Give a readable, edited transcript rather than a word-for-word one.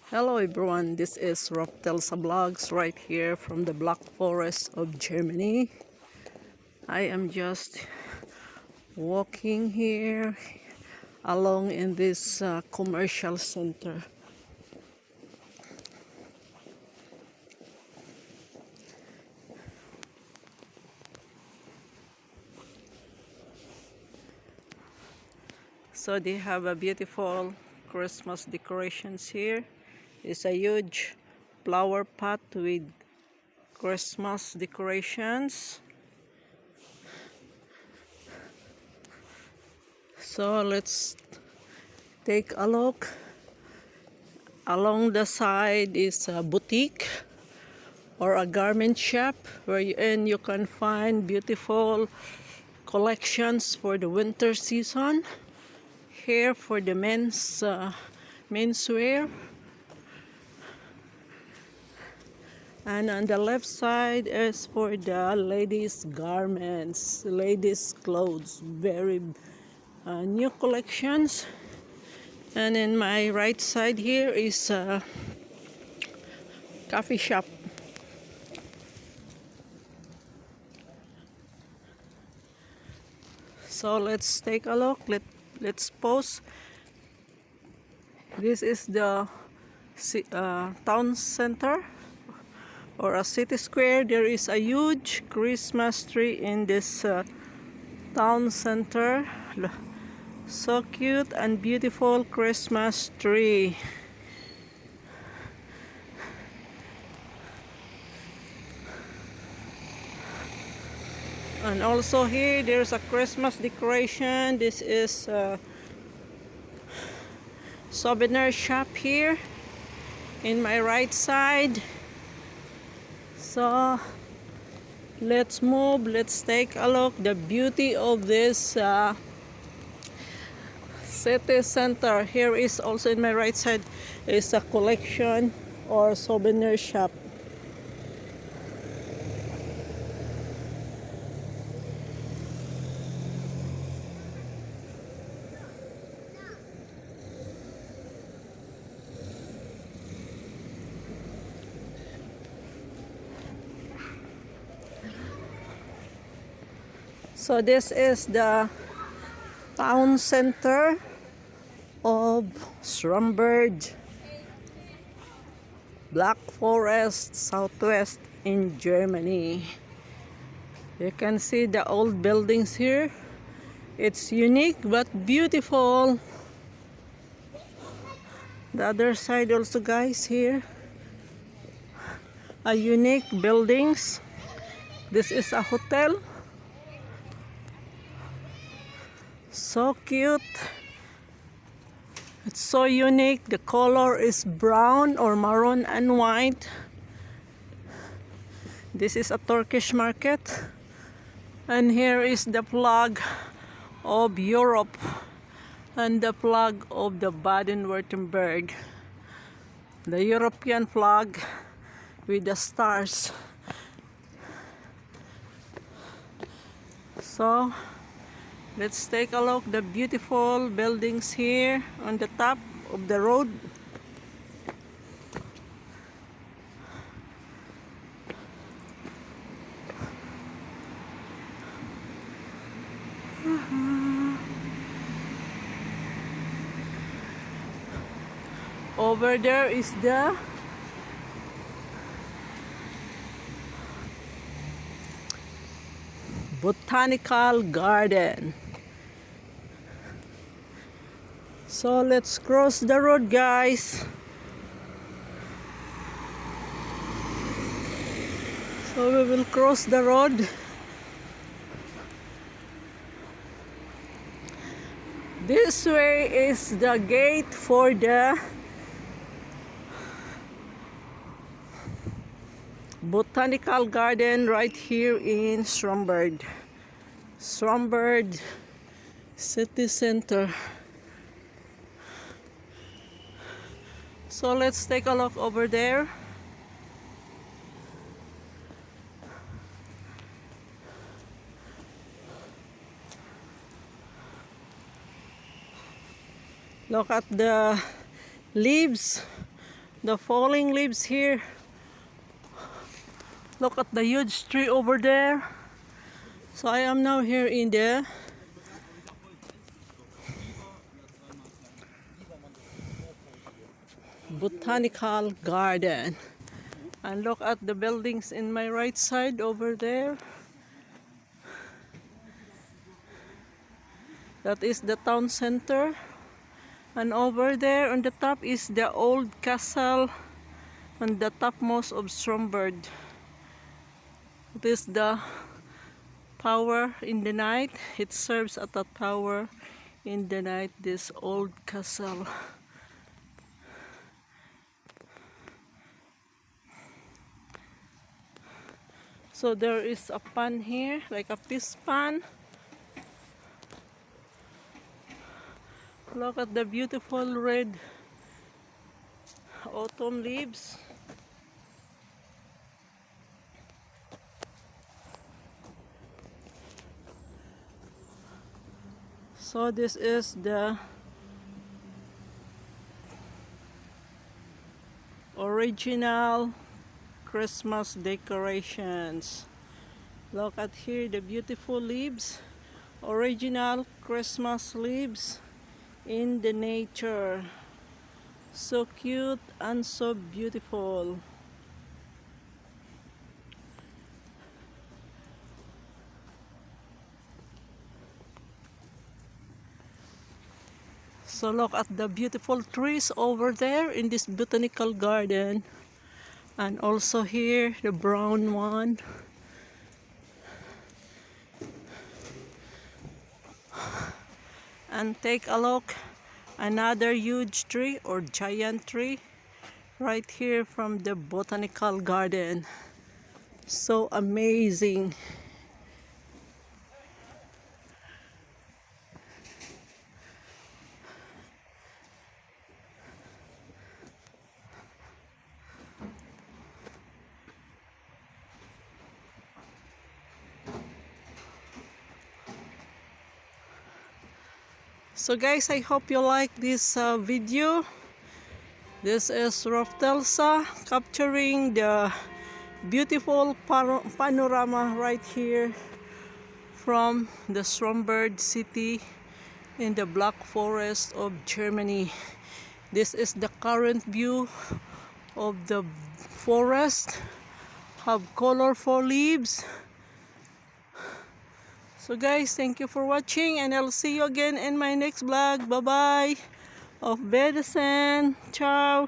Hello everyone, this is Rafthelsa vlogs right here from the Black Forest of Germany. I am just walking here along in this commercial center. So they have a beautiful Christmas decorations here. It's a huge flower pot with Christmas decorations. So let's take a look. Along the side is a boutique or a garment shop where you can find beautiful collections for the winter season. Here for the menswear, and on the left side is for the ladies garments, ladies clothes, very new collections. And in my right side here is a coffee shop. So let's take a look. Let's pause. This is the town center or a city square. There is a huge Christmas tree in this town center. So cute and beautiful Christmas tree. And also here there's a Christmas decoration. This is a souvenir shop here in my right side. So let's move, let's take a look the beauty of this city center. Here is also in my right side is a collection or souvenir shop. So this is the town center of Schramberg, Black Forest, Southwest in Germany. You can see the old buildings here. It's unique but beautiful. The other side also, guys, here a unique buildings. This is a hotel. So cute. It's so unique. The color is brown or maroon and white. This is a Turkish market. And here is the flag of Europe and the flag of the Baden-Württemberg. The European flag with the stars. So let's take a look the beautiful buildings here on the top of the road. Over there is the botanical garden. So let's cross the road, guys. So we will cross the road. This way is the gate for the botanical garden right here in Schramberg. Schramberg city center. So let's take a look over there. Look at the leaves the falling leaves here. Look at the huge tree over there. So I am now here in the botanical garden. And look at the buildings in my right side over there. That is the town center. And over there on the top is the old castle on the topmost of Schramberg. It is the tower in the night. It serves as a tower in the night, this old castle. So there is a pan here, like a fish pan. Look at the beautiful red autumn leaves. So this is the original Christmas decorations. Look at here, the beautiful leaves, original Christmas leaves in the nature. So cute and so beautiful. So look at the beautiful trees over there in this botanical garden. And also here, the brown one. And take a look, another huge tree or giant tree right here from the botanical garden. So amazing. So guys, I hope you like this video. This is Rafthelsa capturing the beautiful panorama right here from the Schramberg city in the Black Forest of Germany. This is the current view of the forest. Have colorful leaves. So guys, thank you for watching and I'll see you again in my next vlog. Bye bye. Auf Wiedersehen. Ciao.